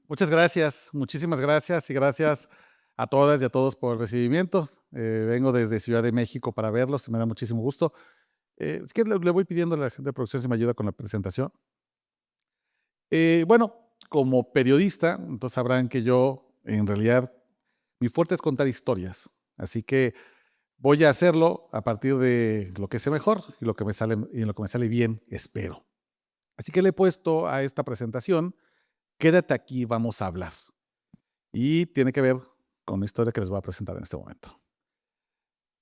Muchas gracias, muchísimas gracias y gracias a todas y a todos por el recibimiento. Vengo desde Ciudad de México para verlos y me da muchísimo gusto. Es que le voy pidiendo a la gente de producción si me ayuda con la presentación. Bueno, como periodista, entonces sabrán que yo, en realidad, mi fuerte es contar historias. Así que voy a hacerlo a partir de lo que sé mejor y lo que me sale bien, espero. Así que le he puesto a esta presentación, quédate aquí, vamos a hablar. Y tiene que ver con la historia que les voy a presentar en este momento.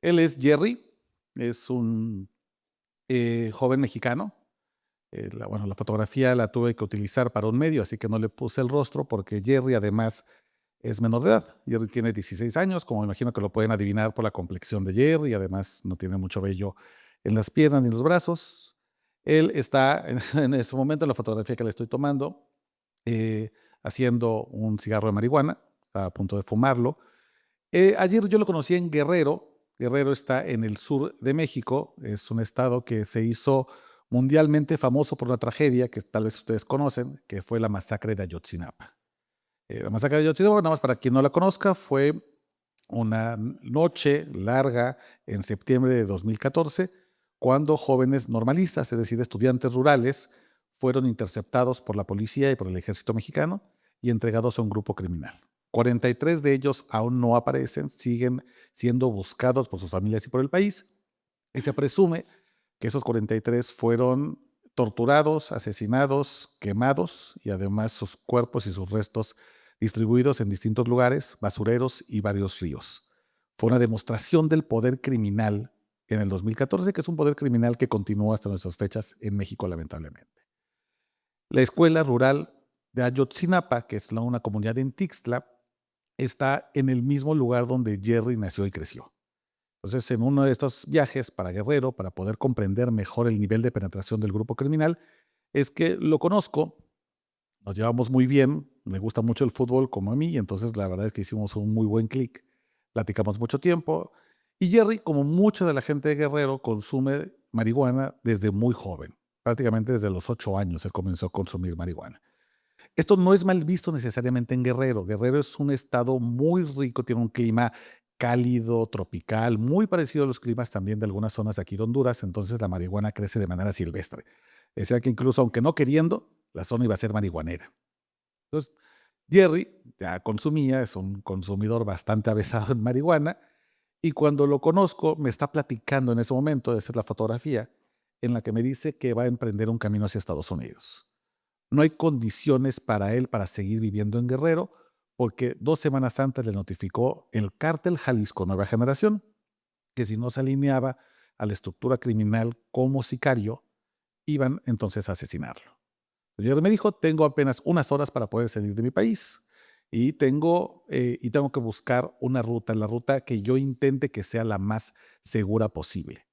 Él es Jerry, es un joven mexicano. Bueno, la fotografía la tuve que utilizar para un medio, así que no le puse el rostro porque Jerry además es menor de edad. Jerry tiene 16 años, como me imagino que lo pueden adivinar por la complexión de Jerry, además no tiene mucho vello en las piernas ni en los brazos. Él está en ese momento en la fotografía que le estoy tomando, eh, haciendo un cigarro de marihuana, está a punto de fumarlo. Ayer yo lo conocí en Guerrero. Guerrero está en el sur de México. Es un estado que se hizo mundialmente famoso por una tragedia que tal vez ustedes conocen, que fue la masacre de Ayotzinapa. La masacre de Ayotzinapa, nada más para quien no la conozca, fue una noche larga en septiembre de 2014, cuando jóvenes normalistas, es decir, estudiantes rurales, fueron interceptados por la policía y por el ejército mexicano y entregados a un grupo criminal. 43 de ellos aún no aparecen, siguen siendo buscados por sus familias y por el país, y se presume que esos 43 fueron torturados, asesinados, quemados y además sus cuerpos y sus restos distribuidos en distintos lugares, basureros y varios ríos. Fue una demostración del poder criminal en el 2014, que es un poder criminal que continúa hasta nuestras fechas en México, lamentablemente. La escuela rural de Ayotzinapa, que es una comunidad en Tixtla, está en el mismo lugar donde Jerry nació y creció. Entonces, en uno de estos viajes para Guerrero, para poder comprender mejor el nivel de penetración del grupo criminal, es que lo conozco, nos llevamos muy bien, me gusta mucho el fútbol como a mí, y entonces la verdad es que hicimos un muy buen clic, platicamos mucho tiempo, y Jerry, como mucha de la gente de Guerrero, consume marihuana desde muy joven, prácticamente desde los 8 años él comenzó a consumir marihuana. Esto no es mal visto necesariamente en Guerrero. Guerrero es un estado muy rico, tiene un clima cálido, tropical, muy parecido a los climas también de algunas zonas de aquí de Honduras, entonces la marihuana crece de manera silvestre. Decía que incluso aunque no queriendo, la zona iba a ser marihuanera. Entonces, Jerry ya consumía, es un consumidor bastante avesado en marihuana, y cuando lo conozco me está platicando en ese momento, esa es la fotografía, en la que me dice que va a emprender un camino hacia Estados Unidos. No hay condiciones para él para seguir viviendo en Guerrero, porque 2 semanas antes le notificó el Cártel Jalisco Nueva Generación, que si no se alineaba a la estructura criminal como sicario, iban entonces a asesinarlo. Ayer me dijo, tengo apenas unas horas para poder salir de mi país y tengo que buscar una ruta, la ruta que yo intente que sea la más segura posible.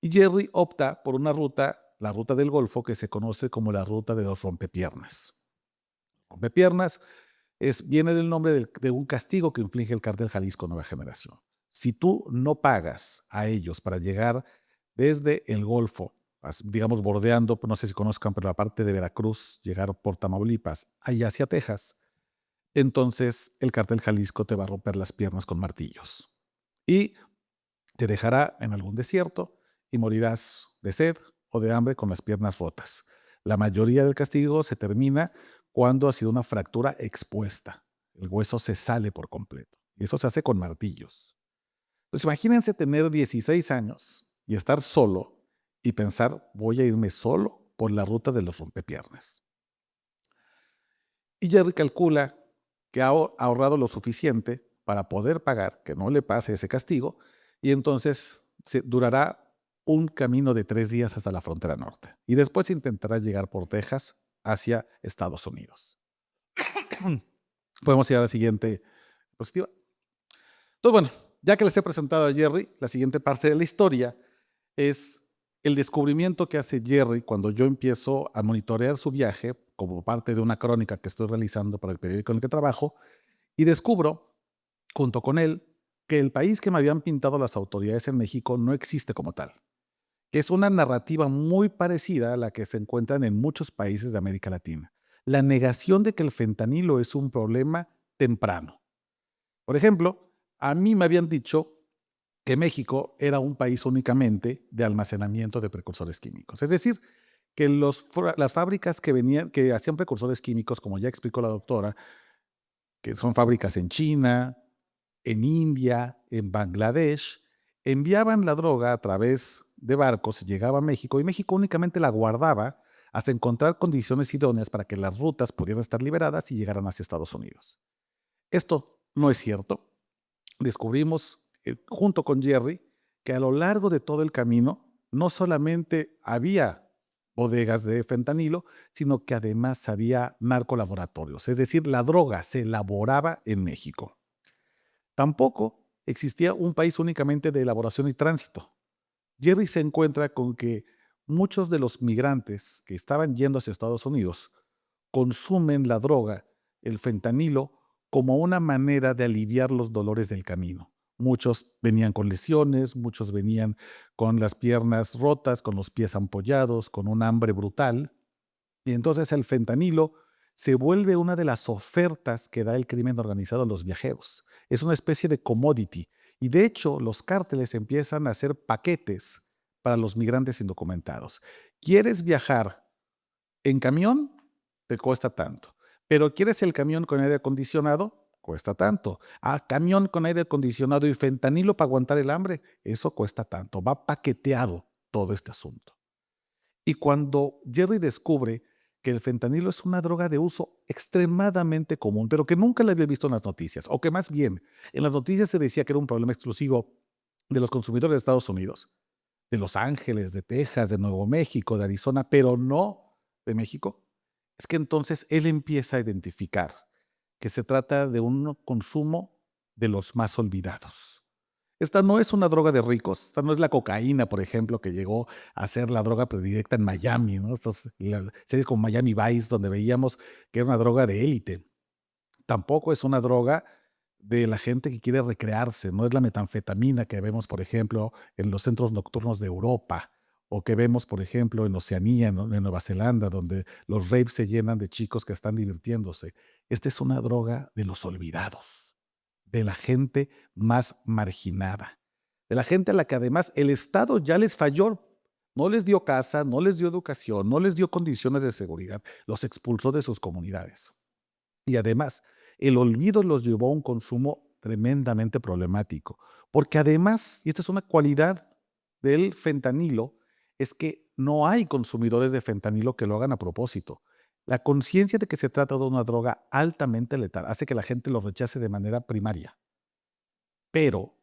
Y Jerry opta por una ruta, la ruta del Golfo, que se conoce como la ruta de los rompepiernas. Rompepiernas viene del nombre de un castigo que inflige el Cártel Jalisco Nueva Generación. Si tú no pagas a ellos para llegar desde el Golfo, digamos bordeando, no sé si conozcan, pero la parte de Veracruz, llegar por Tamaulipas, allá hacia Texas, entonces el Cártel Jalisco te va a romper las piernas con martillos y te dejará en algún desierto y morirás de sed o de hambre con las piernas rotas. La mayoría del castigo se termina cuando ha sido una fractura expuesta. El hueso se sale por completo. Y eso se hace con martillos. Entonces imagínense tener 16 años y estar solo y pensar, voy a irme solo por la ruta de los rompepiernas. Y Jerry calcula que ha ahorrado lo suficiente para poder pagar, que no le pase ese castigo, y entonces durará un camino de 3 días hasta la frontera norte. Y después intentará llegar por Texas hacia Estados Unidos. Podemos ir a la siguiente diapositiva. Entonces, bueno, ya que les he presentado a Jerry, la siguiente parte de la historia es el descubrimiento que hace Jerry cuando yo empiezo a monitorear su viaje como parte de una crónica que estoy realizando para el periódico en el que trabajo, y descubro, junto con él, que el país que me habían pintado las autoridades en México no existe como tal, que es una narrativa muy parecida a la que se encuentran en muchos países de América Latina. la negación de que el fentanilo es un problema temprano. Por ejemplo, a mí me habían dicho que México era un país únicamente de almacenamiento de precursores químicos. Es decir, que las fábricas que hacían precursores químicos, como ya explicó la doctora, que son fábricas en China, en India, en Bangladesh, enviaban la droga a través de barcos, llegaba a México y México únicamente la guardaba hasta encontrar condiciones idóneas para que las rutas pudieran estar liberadas y llegaran hacia Estados Unidos. Esto no es cierto. Descubrimos, junto con Jerry, que a lo largo de todo el camino no solamente había bodegas de fentanilo, sino que además había narcolaboratorios, es decir, la droga se elaboraba en México. Tampoco existía un país únicamente de elaboración y tránsito. Jerry se encuentra con que muchos de los migrantes que estaban yendo hacia Estados Unidos consumen la droga, el fentanilo, como una manera de aliviar los dolores del camino. Muchos venían con lesiones, muchos venían con las piernas rotas, con los pies ampollados, con un hambre brutal. Y entonces el fentanilo se vuelve una de las ofertas que da el crimen organizado a los viajeros. Es una especie de commodity. Y de hecho, los cárteles empiezan a hacer paquetes para los migrantes indocumentados. ¿Quieres viajar en camión? Te cuesta tanto. Pero ¿quieres el camión con aire acondicionado? Cuesta tanto. Ah, camión con aire acondicionado y fentanilo para aguantar el hambre. Eso cuesta tanto. Va paqueteado todo este asunto. Y cuando Jerry descubre que el fentanilo es una droga de uso extremadamente común, pero que nunca la había visto en las noticias, o que más bien en las noticias se decía que era un problema exclusivo de los consumidores de Estados Unidos, de Los Ángeles, de Texas, de Nuevo México, de Arizona, pero no de México, es que entonces él empieza a identificar que se trata de un consumo de los más olvidados. Esta no es una droga de ricos, esta no es la cocaína, por ejemplo, que llegó a ser la droga predilecta en Miami, ¿no? Estas series como Miami Vice, donde veíamos que era una droga de élite. Tampoco es una droga de la gente que quiere recrearse, no es la metanfetamina que vemos, por ejemplo, en los centros nocturnos de Europa, o que vemos, por ejemplo, en Oceanía, ¿no? En Nueva Zelanda, donde los raves se llenan de chicos que están divirtiéndose. Esta es una droga de los olvidados, de la gente más marginada, de la gente a la que además el Estado ya les falló. No les dio casa, no les dio educación, no les dio condiciones de seguridad, los expulsó de sus comunidades. Y además, el olvido los llevó a un consumo tremendamente problemático, porque además, y esta es una cualidad del fentanilo, es que no hay consumidores de fentanilo que lo hagan a propósito. La conciencia de que se trata de una droga altamente letal hace que la gente lo rechace de manera primaria, pero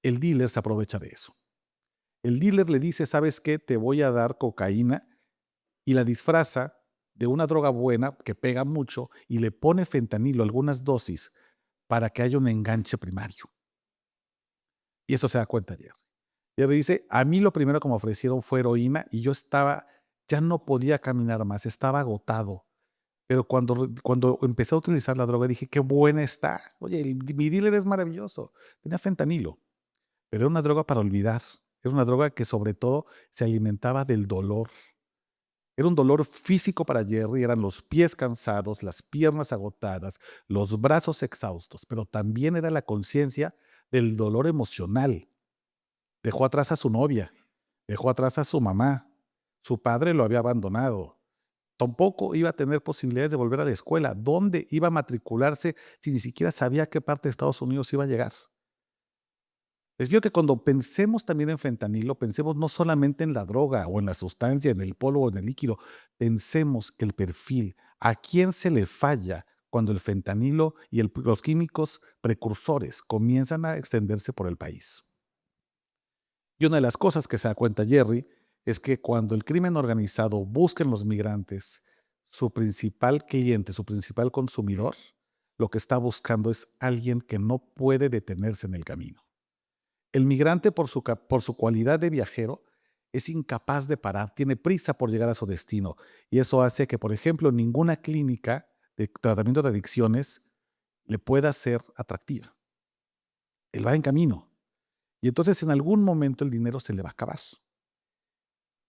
el dealer se aprovecha de eso. El dealer le dice, ¿sabes qué? Te voy a dar cocaína y la disfraza de una droga buena que pega mucho y le pone fentanilo, algunas dosis, para que haya un enganche primario. Y eso se da cuenta Jerry. Jerry dice, a mí lo primero que me ofrecieron fue heroína y yo ya no podía caminar más, estaba agotado. Pero cuando empecé a utilizar la droga dije, qué buena está. Oye, mi dealer es maravilloso. Tenía fentanilo, pero era una droga para olvidar. Era una droga que sobre todo se alimentaba del dolor. Era un dolor físico para Jerry, eran los pies cansados, las piernas agotadas, los brazos exhaustos, pero también era la conciencia del dolor emocional. Dejó atrás a su novia, dejó atrás a su mamá, su padre lo había abandonado. Tampoco iba a tener posibilidades de volver a la escuela. ¿Dónde iba a matricularse si ni siquiera sabía a qué parte de Estados Unidos iba a llegar? Les digo que cuando pensemos también en fentanilo, pensemos no solamente en la droga o en la sustancia, en el polvo o en el líquido, pensemos el perfil, a quién se le falla cuando el fentanilo y los químicos precursores comienzan a extenderse por el país. Y una de las cosas que se da cuenta Jerry es que cuando el crimen organizado busca en los migrantes su principal cliente, su principal consumidor, lo que está buscando es alguien que no puede detenerse en el camino. El migrante, por su cualidad de viajero, es incapaz de parar, tiene prisa por llegar a su destino. Y eso hace que, por ejemplo, ninguna clínica de tratamiento de adicciones le pueda ser atractiva. Él va en camino. Y entonces en algún momento el dinero se le va a acabar.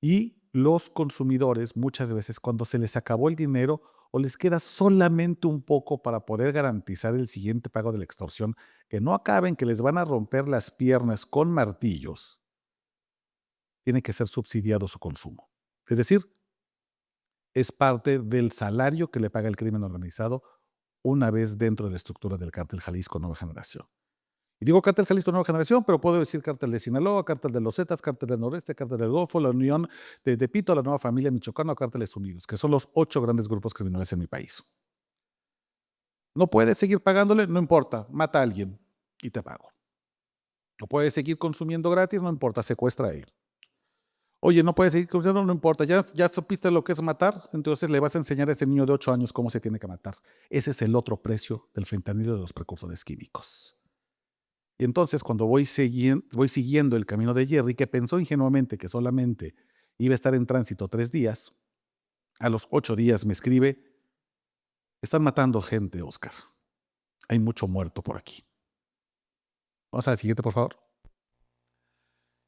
Y los consumidores, muchas veces, cuando se les acabó el dinero, o les queda solamente un poco para poder garantizar el siguiente pago de la extorsión, que no acaben que les van a romper las piernas con martillos, tiene que ser subsidiado su consumo. Es decir, es parte del salario que le paga el crimen organizado una vez dentro de la estructura del Cártel Jalisco Nueva Generación. Y digo Cártel Jalisco Nueva Generación, pero puedo decir Cártel de Sinaloa, Cártel de los Zetas, Cártel del Noreste, Cártel del Golfo, la Unión de Tepito, la Nueva Familia Michoacana o Cárteles Unidos, que son los 8 grandes grupos criminales en mi país. No puedes seguir pagándole, no importa, mata a alguien y te pago. No puedes seguir consumiendo gratis, no importa, secuestra a él. Oye, no puedes seguir consumiendo, no importa, ya supiste lo que es matar, entonces le vas a enseñar a ese niño de 8 años cómo se tiene que matar. Ese es el otro precio del fentanilo de los precursores químicos. Y entonces, cuando voy siguiendo el camino de Jerry, que pensó ingenuamente que solamente iba a estar en tránsito 3 días, a los 8 días me escribe: están matando gente, Oscar. Hay mucho muerto por aquí. Vamos a la siguiente, por favor.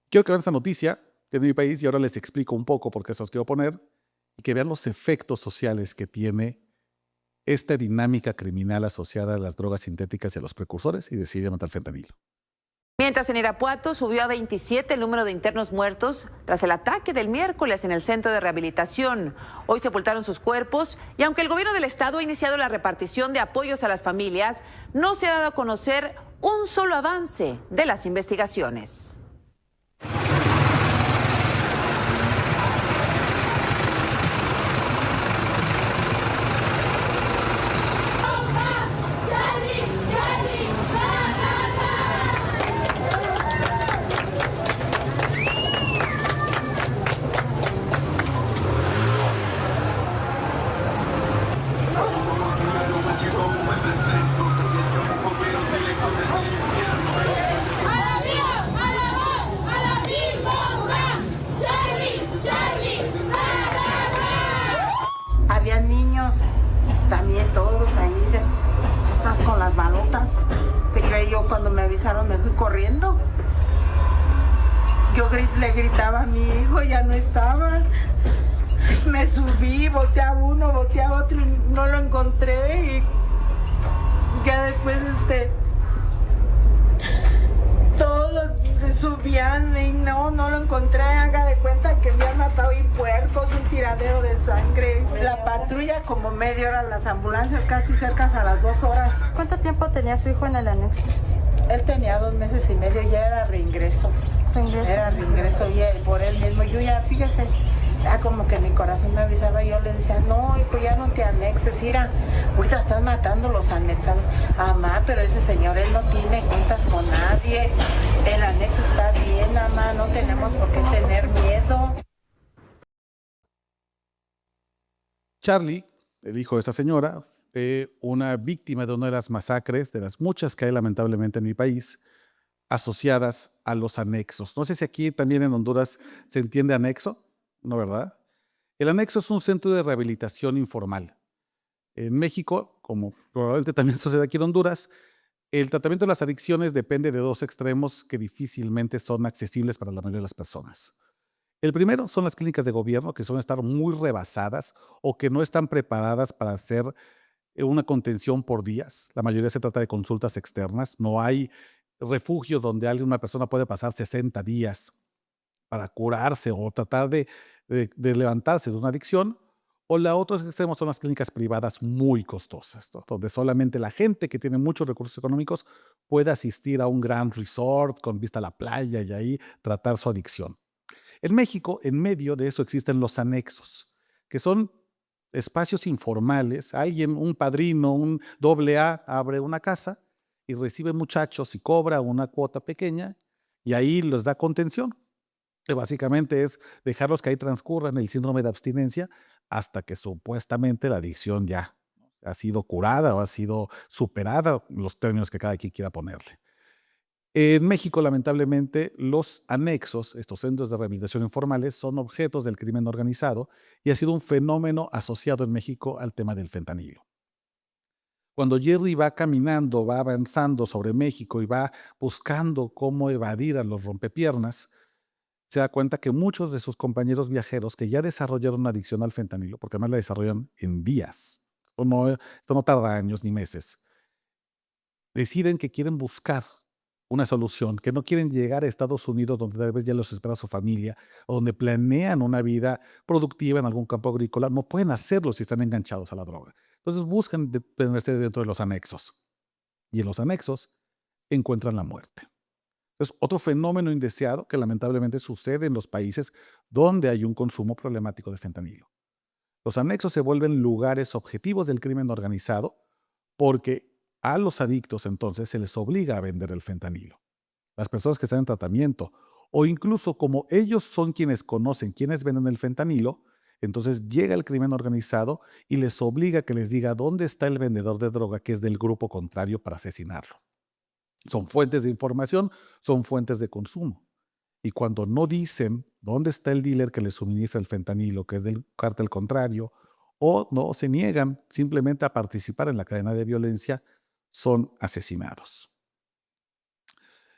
Quiero que vean esta noticia, que es de mi país, y ahora les explico un poco por qué se los quiero poner, y que vean los efectos sociales que tiene esta dinámica criminal asociada a las drogas sintéticas y a los precursores, y decide matar fentanilo. Mientras en Irapuato subió a 27 el número de internos muertos tras el ataque del miércoles en el centro de rehabilitación. Hoy sepultaron sus cuerpos y aunque el gobierno del estado ha iniciado la repartición de apoyos a las familias, no se ha dado a conocer un solo avance de las investigaciones. Había niños, también todos ahí, esas con las malotas. Yo cuando me avisaron me fui corriendo. Yo le gritaba a mi hijo, ya no estaba. Me subí, volteaba uno, volteaba otro y no lo encontré. Y ya después todos subían y no lo encontré. Haga de cuenta que habían matado y puercos, un tiradero de sangre. La patrulla como media hora, las ambulancias casi cerca a las 2 horas. ¿Cuánto tiempo tenía su hijo en el anexo? Él tenía 2 meses y medio, ya era reingreso. Era reingreso y por él mismo. Yo ya, fíjese, como que mi corazón me avisaba, yo le decía, no, hijo, ya no te anexes, mira, ahorita están matando los anexados. Mamá, pero ese señor, él no tiene cuentas con nadie, el anexo está bien, mamá, no tenemos por qué tener miedo. Charlie, el hijo de esta señora, fue una víctima de una de las masacres, de las muchas que hay lamentablemente en mi país, asociadas a los anexos. No sé si aquí también en Honduras se entiende anexo, ¿no, verdad? El anexo es un centro de rehabilitación informal. En México, como probablemente también sucede aquí en Honduras, el tratamiento de las adicciones depende de 2 extremos que difícilmente son accesibles para la mayoría de las personas. El primero son las clínicas de gobierno, que suelen estar muy rebasadas o que no están preparadas para hacer una contención por días. La mayoría se trata de consultas externas. No hay refugio donde una persona puede pasar 60 días para curarse o tratar de levantarse de una adicción. O la otra extremo son las clínicas privadas muy costosas, ¿no? Donde solamente la gente que tiene muchos recursos económicos puede asistir a un gran resort con vista a la playa y ahí tratar su adicción. En México, en medio de eso existen los anexos, que son espacios informales. Alguien, un padrino, un AA, abre una casa y recibe muchachos y cobra una cuota pequeña y ahí les da contención, que básicamente es dejarlos que ahí transcurran el síndrome de abstinencia hasta que supuestamente la adicción ya ha sido curada o ha sido superada, los términos que cada quien quiera ponerle. En México, lamentablemente, los anexos, estos centros de rehabilitación informales, son objetos del crimen organizado y ha sido un fenómeno asociado en México al tema del fentanilo. Cuando Jerry va caminando, va avanzando sobre México y va buscando cómo evadir a los rompepiernas, se da cuenta que muchos de sus compañeros viajeros que ya desarrollaron una adicción al fentanilo, porque además la desarrollan en días, Esto no tarda años ni meses. Deciden que quieren buscar una solución, que no quieren llegar a Estados Unidos donde tal vez ya los espera su familia o donde planean una vida productiva en algún campo agrícola. No pueden hacerlo si están enganchados a la droga. Entonces buscan tenerse dentro de los anexos y en los anexos encuentran la muerte. Es otro fenómeno indeseado que lamentablemente sucede en los países donde hay un consumo problemático de fentanilo. Los anexos se vuelven lugares objetivos del crimen organizado porque a los adictos entonces se les obliga a vender el fentanilo. Las personas que están en tratamiento o incluso como ellos son quienes conocen quiénes venden el fentanilo, entonces llega el crimen organizado y les obliga a que les diga dónde está el vendedor de droga que es del grupo contrario para asesinarlo. Son fuentes de información, son fuentes de consumo. Y cuando no dicen dónde está el dealer que les suministra el fentanilo, que es del cártel contrario, o no se niegan simplemente a participar en la cadena de violencia, son asesinados.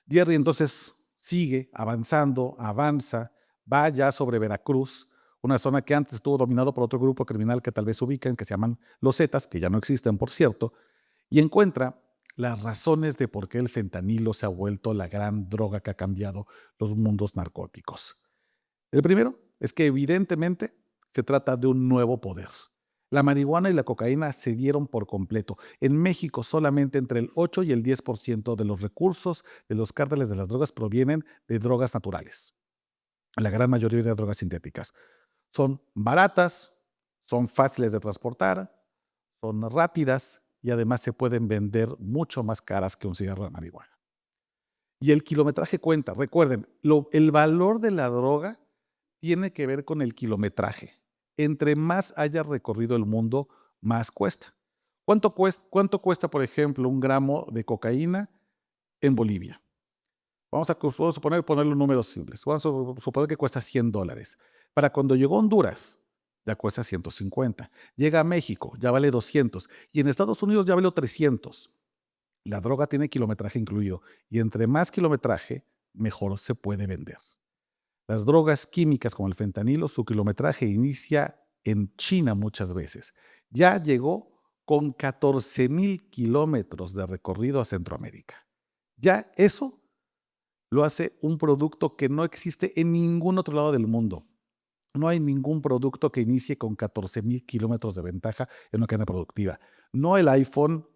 Jerry entonces sigue avanzando, avanza, va ya sobre Veracruz, una zona que antes estuvo dominado por otro grupo criminal que tal vez ubican, que se llaman los Zetas, que ya no existen, por cierto, y encuentra las razones de por qué el fentanilo se ha vuelto la gran droga que ha cambiado los mundos narcóticos. El primero es que evidentemente se trata de un nuevo poder. La marihuana y la cocaína se dieron por completo. En México solamente entre el 8 y el 10% de los recursos de los cárteles de las drogas provienen de drogas naturales. La gran mayoría de drogas sintéticas. Son baratas, son fáciles de transportar, son rápidas y además se pueden vender mucho más caras que un cigarro de marihuana. Y el kilometraje cuenta. Recuerden, el valor de la droga tiene que ver con el kilometraje. Entre más haya recorrido el mundo, más cuesta. ¿Cuánto cuesta, por ejemplo, un gramo de cocaína en Bolivia? Vamos a ponerle números simples. Vamos a suponer que cuesta $100. Para cuando llegó a Honduras, ya cuesta 150. Llega a México, ya vale 200. Y en Estados Unidos ya vale 300. La droga tiene kilometraje incluido. Y entre más kilometraje, mejor se puede vender. Las drogas químicas como el fentanilo, su kilometraje inicia en China muchas veces. Ya llegó con 14,000 kilómetros de recorrido a Centroamérica. Ya eso lo hace un producto que no existe en ningún otro lado del mundo. No hay ningún producto que inicie con 14,000 kilómetros de ventaja en una cadena productiva. No el iPhone,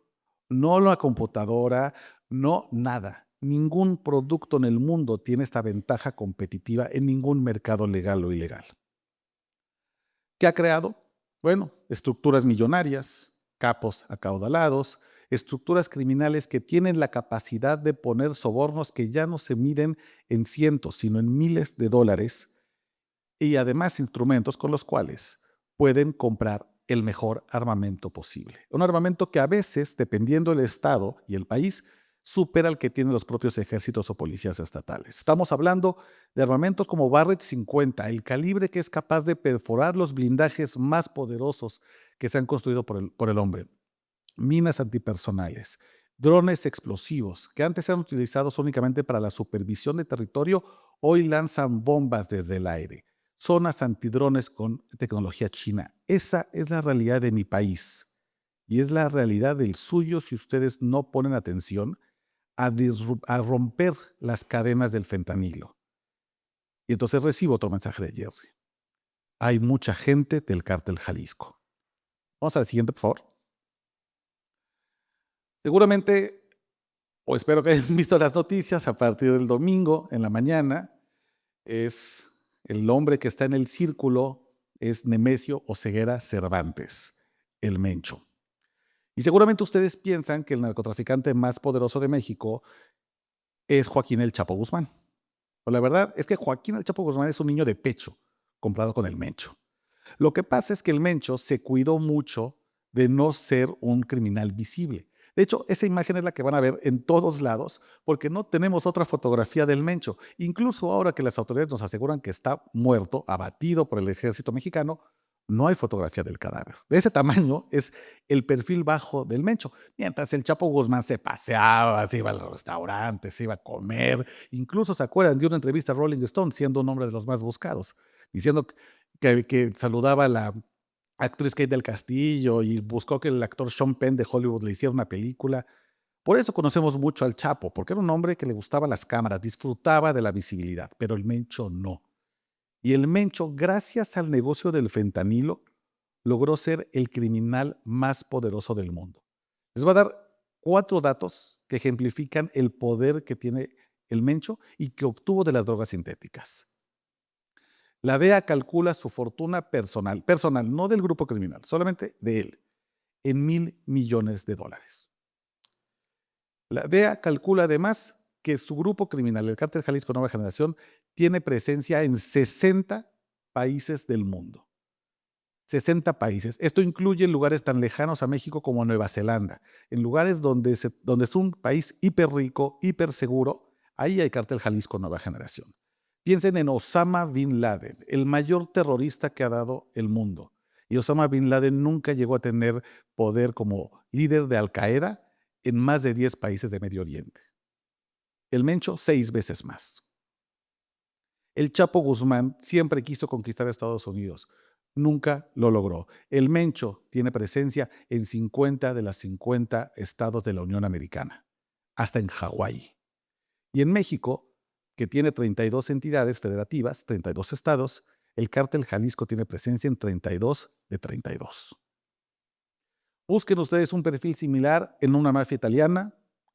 no la computadora, no nada. Ningún producto en el mundo tiene esta ventaja competitiva en ningún mercado legal o ilegal. ¿Qué ha creado? Bueno, estructuras millonarias, capos acaudalados, estructuras criminales que tienen la capacidad de poner sobornos que ya no se miden en cientos, sino en miles de dólares, y además instrumentos con los cuales pueden comprar el mejor armamento posible. Un armamento que a veces, dependiendo del estado y el país, supera al que tienen los propios ejércitos o policías estatales. Estamos hablando de armamentos como Barrett 50, el calibre que es capaz de perforar los blindajes más poderosos que se han construido por el hombre. Minas antipersonales, drones explosivos que antes eran utilizados únicamente para la supervisión de territorio, hoy lanzan bombas desde el aire. Zonas antidrones con tecnología china. Esa es la realidad de mi país y es la realidad del suyo si ustedes no ponen atención a romper las cadenas del fentanilo. Y entonces recibo otro mensaje de Jerry. Hay mucha gente del cártel Jalisco. Vamos al siguiente, por favor. Seguramente, o espero que hayan visto las noticias a partir del domingo en la mañana, es el hombre que está en el círculo, es Nemesio Oseguera Cervantes, el Mencho. Y seguramente ustedes piensan que el narcotraficante más poderoso de México es Joaquín El Chapo Guzmán. Pero la verdad es que Joaquín El Chapo Guzmán es un niño de pecho comprado con el Mencho. Lo que pasa es que el Mencho se cuidó mucho de no ser un criminal visible. De hecho, esa imagen es la que van a ver en todos lados porque no tenemos otra fotografía del Mencho. Incluso ahora que las autoridades nos aseguran que está muerto, abatido por el ejército mexicano, no hay fotografía del cadáver. De ese tamaño es el perfil bajo del Mencho. Mientras el Chapo Guzmán se paseaba, se iba a los restaurantes, se iba a comer. Incluso se acuerdan de una entrevista a Rolling Stone, siendo un hombre de los más buscados, diciendo que saludaba actriz Kate del Castillo y buscó que el actor Sean Penn de Hollywood le hiciera una película. Por eso conocemos mucho al Chapo, porque era un hombre que le gustaban las cámaras, disfrutaba de la visibilidad, pero el Mencho no. Y el Mencho, gracias al negocio del fentanilo, logró ser el criminal más poderoso del mundo. Les voy a dar 4 datos que ejemplifican el poder que tiene el Mencho y que obtuvo de las drogas sintéticas. La DEA calcula su fortuna personal, no del grupo criminal, solamente de él, en $1,000 millones. La DEA calcula además que su grupo criminal, el Cártel Jalisco Nueva Generación, tiene presencia en 60 países del mundo. 60 países. Esto incluye lugares tan lejanos a México como Nueva Zelanda, en lugares donde es un país hiper rico, hiper seguro. Ahí hay Cártel Jalisco Nueva Generación. Piensen en Osama Bin Laden, el mayor terrorista que ha dado el mundo. Y Osama Bin Laden nunca llegó a tener poder como líder de Al Qaeda en más de 10 países de Medio Oriente. El Mencho, 6 veces más. El Chapo Guzmán siempre quiso conquistar a Estados Unidos. Nunca lo logró. El Mencho tiene presencia en 50 de los 50 estados de la Unión Americana, hasta en Hawái. Y en México, que tiene 32 entidades federativas, 32 estados, el Cártel Jalisco tiene presencia en 32 de 32. Busquen ustedes un perfil similar en una mafia italiana,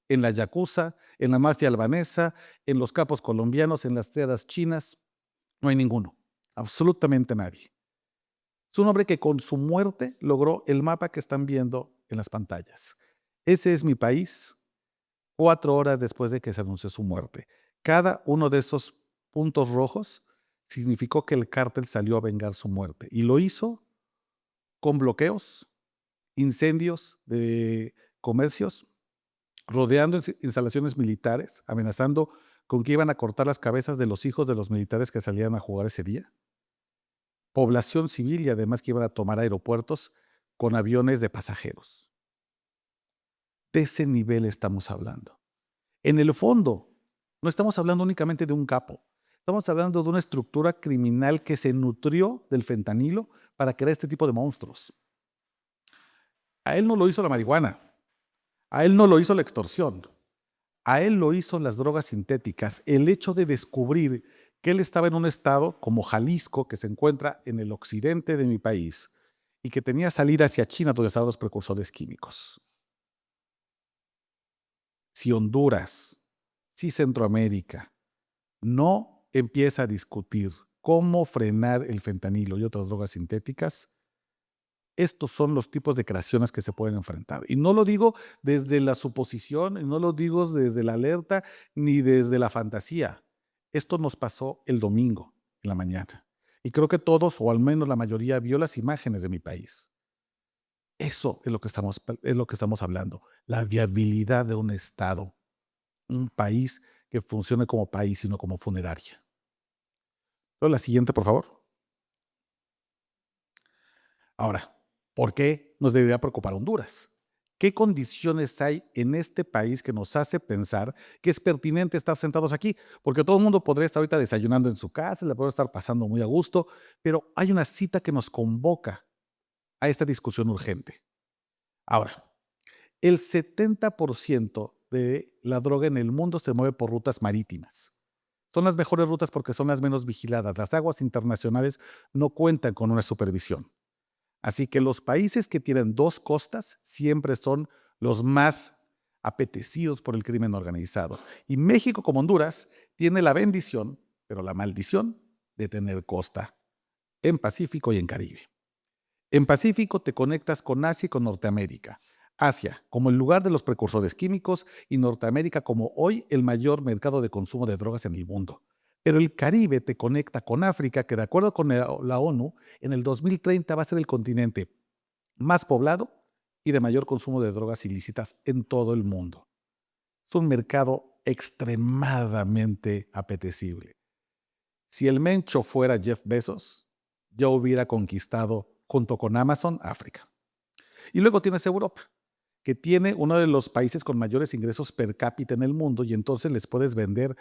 en la yakuza, en la mafia albanesa, en los capos colombianos, en las triadas chinas. No hay ninguno, absolutamente nadie. Es un hombre que con su muerte logró el mapa que están viendo en las pantallas. Ese es mi país, 4 horas después de que se anunció su muerte. Cada uno de esos puntos rojos significó que el cártel salió a vengar su muerte. Y lo hizo con bloqueos, incendios de comercios, rodeando instalaciones militares, amenazando con que iban a cortar las cabezas de los hijos de los militares que salían a jugar ese día. Población civil y además que iban a tomar aeropuertos con aviones de pasajeros. De ese nivel estamos hablando. En el fondo, no estamos hablando únicamente de un capo. Estamos hablando de una estructura criminal que se nutrió del fentanilo para crear este tipo de monstruos. A él no lo hizo la marihuana. A él no lo hizo la extorsión. A él lo hizo las drogas sintéticas. El hecho de descubrir que él estaba en un estado como Jalisco, que se encuentra en el occidente de mi país, y que tenía salida hacia China, donde estaban los precursores químicos. Si Honduras, si Centroamérica no empieza a discutir cómo frenar el fentanilo y otras drogas sintéticas, estos son los tipos de creaciones que se pueden enfrentar. Y no lo digo desde la suposición, y no lo digo desde la alerta, ni desde la fantasía. Esto nos pasó el domingo en la mañana. Y creo que todos, o al menos la mayoría, vio las imágenes de mi país. Eso es lo que estamos hablando. La viabilidad de un Estado. Un país que funcione como país y no como funeraria. Luego la siguiente, por favor. Ahora, ¿por qué nos debería preocupar Honduras? ¿Qué condiciones hay en este país que nos hace pensar que es pertinente estar sentados aquí? Porque todo el mundo podría estar ahorita desayunando en su casa, le puede estar pasando muy a gusto, pero hay una cita que nos convoca a esta discusión urgente. Ahora, el 70% de la droga en el mundo se mueve por rutas marítimas. Son las mejores rutas porque son las menos vigiladas. Las aguas internacionales no cuentan con una supervisión. Así que los países que tienen 2 costas siempre son los más apetecidos por el crimen organizado. Y México, como Honduras, tiene la bendición, pero la maldición, de tener costa en Pacífico y en Caribe. En Pacífico te conectas con Asia y con Norteamérica. Asia como el lugar de los precursores químicos y Norteamérica como hoy el mayor mercado de consumo de drogas en el mundo. Pero el Caribe te conecta con África, que de acuerdo con la ONU, en el 2030 va a ser el continente más poblado y de mayor consumo de drogas ilícitas en todo el mundo. Es un mercado extremadamente apetecible. Si el Mencho fuera Jeff Bezos, ya hubiera conquistado, junto con Amazon, África. Y luego tienes Europa, que tiene uno de los países con mayores ingresos per cápita en el mundo, y entonces les puedes vender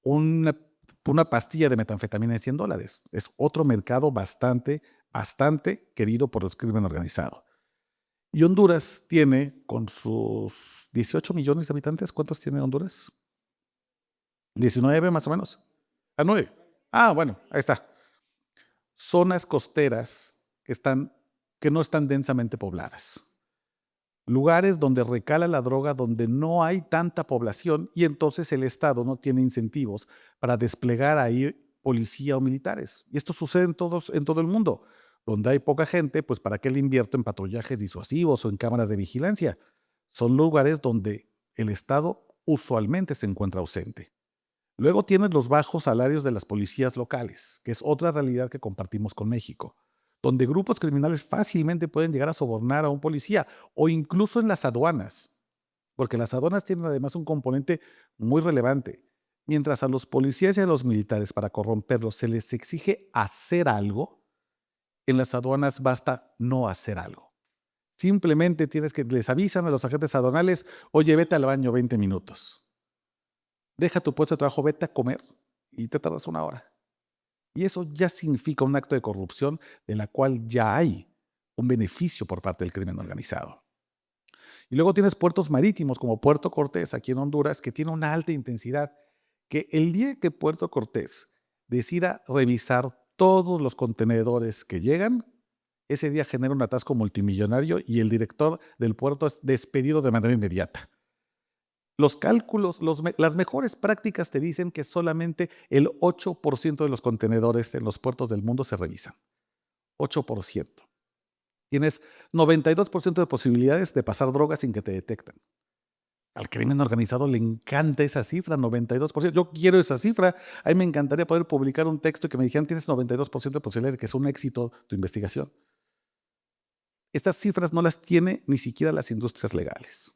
una pastilla de metanfetamina en $100. Es otro mercado bastante bastante querido por el crimen organizado. Y Honduras tiene, con sus 18 millones de habitantes, ¿cuántos tiene Honduras? 19 más o menos. ¿A 9? Ah, bueno, ahí está. Zonas costeras que no están densamente pobladas. Lugares donde recala la droga, donde no hay tanta población y entonces el Estado no tiene incentivos para desplegar ahí policía o militares. Y esto sucede en todo el mundo. Donde hay poca gente, pues ¿para qué le invierto en patrullajes disuasivos o en cámaras de vigilancia? Son lugares donde el Estado usualmente se encuentra ausente. Luego tienes los bajos salarios de las policías locales, que es otra realidad que compartimos con México, donde grupos criminales fácilmente pueden llegar a sobornar a un policía o incluso en las aduanas, porque las aduanas tienen además un componente muy relevante. Mientras a los policías y a los militares para corromperlos se les exige hacer algo, en las aduanas basta no hacer algo. Simplemente les avisan a los agentes aduanales, oye, vete al baño 20 minutos. Deja tu puesto de trabajo, vete a comer y te tardas 1 hora. Y eso ya significa un acto de corrupción de la cual ya hay un beneficio por parte del crimen organizado. Y luego tienes puertos marítimos como Puerto Cortés aquí en Honduras, que tiene una alta intensidad, que el día que Puerto Cortés decida revisar todos los contenedores que llegan, ese día genera un atasco multimillonario y el director del puerto es despedido de manera inmediata. Los cálculos, las mejores prácticas te dicen que solamente el 8% de los contenedores en los puertos del mundo se revisan. 8%. Tienes 92% de posibilidades de pasar drogas sin que te detecten. Al crimen organizado le encanta esa cifra, 92%. Yo quiero esa cifra. A mí me encantaría poder publicar un texto que me dijeran tienes 92% de posibilidades de que sea un éxito tu investigación. Estas cifras no las tiene ni siquiera las industrias legales.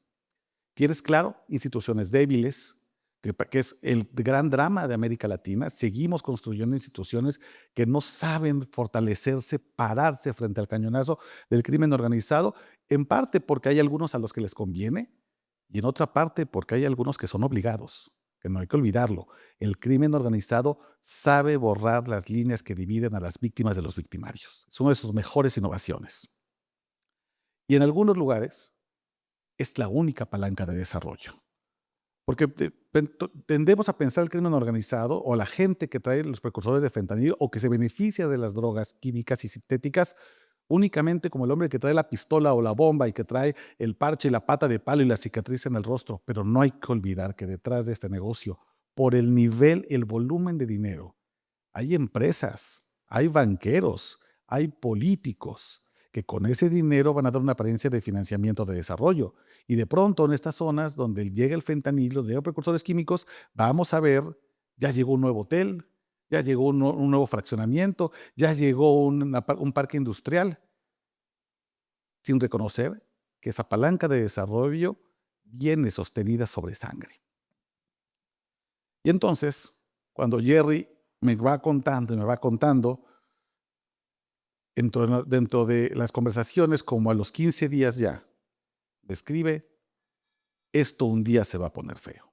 Tienes, claro, instituciones débiles, que es el gran drama de América Latina. Seguimos construyendo instituciones que no saben fortalecerse, pararse frente al cañonazo del crimen organizado, en parte porque hay algunos a los que les conviene y en otra parte porque hay algunos que son obligados, que no hay que olvidarlo. El crimen organizado sabe borrar las líneas que dividen a las víctimas de los victimarios. Es una de sus mejores innovaciones. Y en algunos lugares es la única palanca de desarrollo. Porque tendemos a pensar el crimen organizado o la gente que trae los precursores de fentanilo o que se beneficia de las drogas químicas y sintéticas únicamente como el hombre que trae la pistola o la bomba y que trae el parche y la pata de palo y la cicatriz en el rostro. Pero no hay que olvidar que detrás de este negocio, por el nivel, el volumen de dinero, hay empresas, hay banqueros, hay políticos que con ese dinero van a dar una apariencia de financiamiento de desarrollo. Y de pronto en estas zonas donde llega el fentanilo, donde llegan precursores químicos, vamos a ver, ya llegó un nuevo hotel, ya llegó un nuevo fraccionamiento, ya llegó un parque industrial, sin reconocer que esa palanca de desarrollo viene sostenida sobre sangre. Y entonces, cuando Jerry me va contando, dentro de las conversaciones, como a los 15 días ya, describe, esto un día se va a poner feo.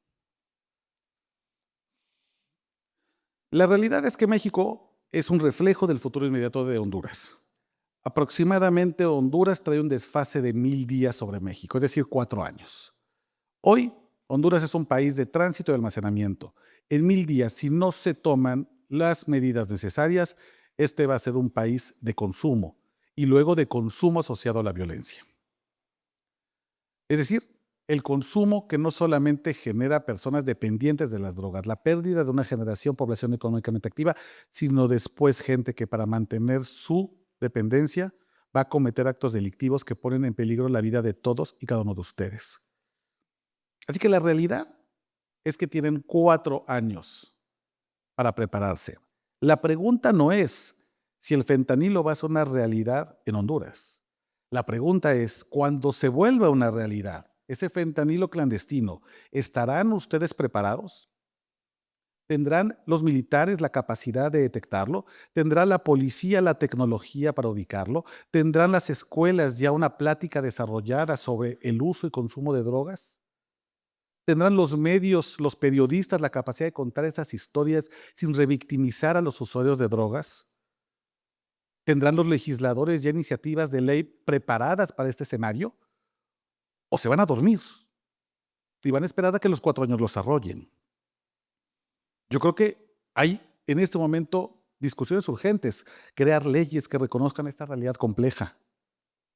La realidad es que México es un reflejo del futuro inmediato de Honduras. Aproximadamente Honduras trae un desfase de 1000 días sobre México, es decir, 4 años. Hoy, Honduras es un país de tránsito y almacenamiento. En 1000 días, si no se toman las medidas necesarias, este va a ser un país de consumo y luego de consumo asociado a la violencia. Es decir, el consumo que no solamente genera personas dependientes de las drogas, la pérdida de una población económicamente activa, sino después gente que para mantener su dependencia va a cometer actos delictivos que ponen en peligro la vida de todos y cada uno de ustedes. Así que la realidad es que tienen 4 años para prepararse. La pregunta no es si el fentanilo va a ser una realidad en Honduras. La pregunta es, cuando se vuelva una realidad, ese fentanilo clandestino, ¿estarán ustedes preparados? ¿Tendrán los militares la capacidad de detectarlo? ¿Tendrá la policía la tecnología para ubicarlo? ¿Tendrán las escuelas ya una plática desarrollada sobre el uso y consumo de drogas? ¿Tendrán los medios, los periodistas la capacidad de contar esas historias sin revictimizar a los usuarios de drogas? ¿Tendrán los legisladores ya iniciativas de ley preparadas para este escenario? ¿O se van a dormir y van a esperar a que los 4 años los arrollen? Yo creo que hay en este momento discusiones urgentes, crear leyes que reconozcan esta realidad compleja,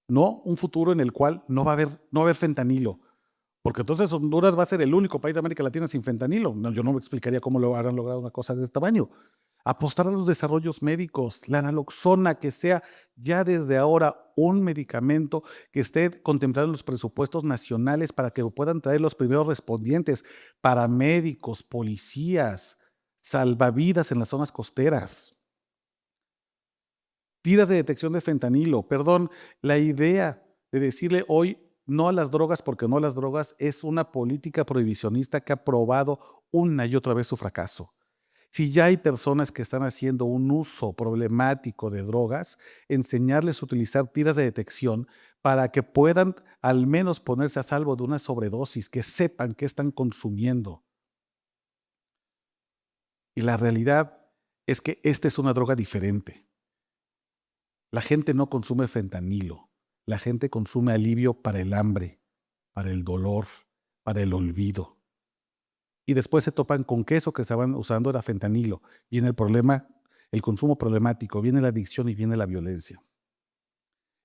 no un futuro en el cual no va a haber fentanilo, porque entonces Honduras va a ser el único país de América Latina sin fentanilo. No, yo no me explicaría cómo lo habrán logrado una cosa de este tamaño. Apostar a los desarrollos médicos, la naloxona, que sea ya desde ahora un medicamento que esté contemplado en los presupuestos nacionales para que puedan traer los primeros respondientes, paramédicos, policías, salvavidas en las zonas costeras. Tiras de detección de fentanilo, perdón, la idea de decirle hoy no a las drogas porque no a las drogas es una política prohibicionista que ha probado una y otra vez su fracaso. Si ya hay personas que están haciendo un uso problemático de drogas, enseñarles a utilizar tiras de detección para que puedan al menos ponerse a salvo de una sobredosis, que sepan qué están consumiendo. Y la realidad es que esta es una droga diferente. La gente no consume fentanilo, la gente consume alivio para el hambre, para el dolor, para el olvido. Y después se topan con que eso que estaban usando era fentanilo. Viene el problema, el consumo problemático, viene la adicción y viene la violencia.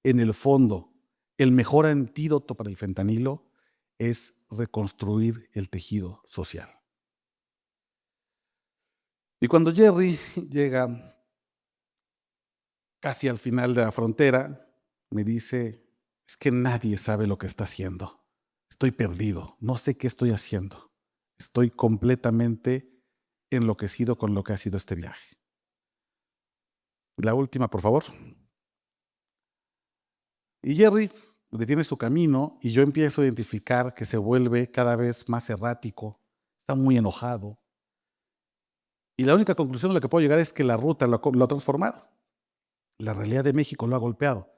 En el fondo, el mejor antídoto para el fentanilo es reconstruir el tejido social. Y cuando Jerry llega casi al final de la frontera, me dice, es que nadie sabe lo que está haciendo. Estoy perdido, no sé qué estoy haciendo. Estoy completamente enloquecido con lo que ha sido este viaje. La última, por favor. Y Jerry detiene su camino y yo empiezo a identificar que se vuelve cada vez más errático, está muy enojado. Y la única conclusión a la que puedo llegar es que la ruta lo ha transformado. La realidad de México lo ha golpeado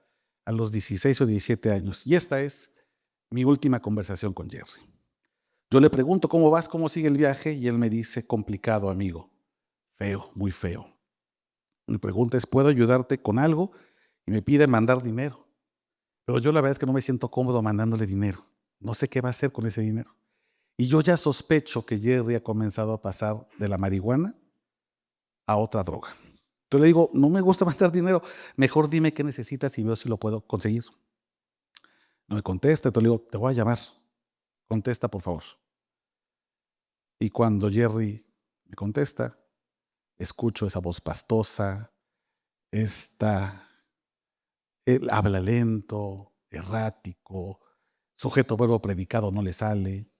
a los 16 o 17 años. Y esta es mi última conversación con Jerry. Yo le pregunto, ¿cómo vas? ¿Cómo sigue el viaje? Y él me dice, complicado, amigo. Feo, muy feo. Mi pregunta es, ¿puedo ayudarte con algo? Y me pide mandar dinero. Pero yo la verdad es que no me siento cómodo mandándole dinero. No sé qué va a hacer con ese dinero. Y yo ya sospecho que Jerry ha comenzado a pasar de la marihuana a otra droga. Entonces le digo, no me gusta mandar dinero. Mejor dime qué necesitas y veo si lo puedo conseguir. No me contesta, entonces le digo, te voy a llamar. Contesta, por favor. Y cuando Jerry me contesta, escucho esa voz pastosa, él habla lento, errático, sujeto, verbo, predicado no le sale.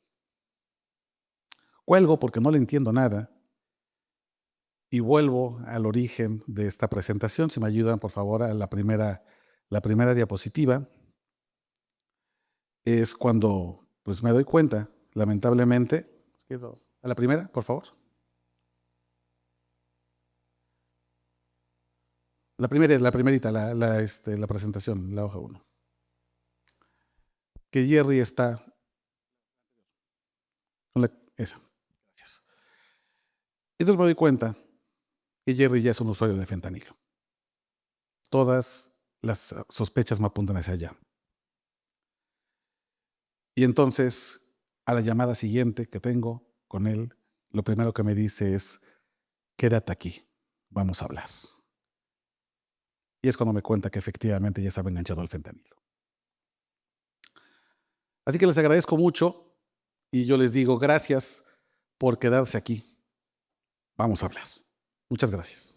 Cuelgo porque no le entiendo nada y vuelvo al origen de esta presentación. Si me ayudan, por favor, a la primera diapositiva. Es cuando pues me doy cuenta, lamentablemente. A la primera, por favor. La primerita, la presentación, la hoja 1. Que Jerry está con esa. Gracias. Entonces me doy cuenta que Jerry ya es un usuario de fentanilo. Todas las sospechas me apuntan hacia allá. Y entonces, a la llamada siguiente que tengo con él, lo primero que me dice es, quédate aquí, vamos a hablar. Y es cuando me cuenta que efectivamente ya estaba enganchado al fentanilo. Así que les agradezco mucho y yo les digo gracias por quedarse aquí. Vamos a hablar. Muchas gracias.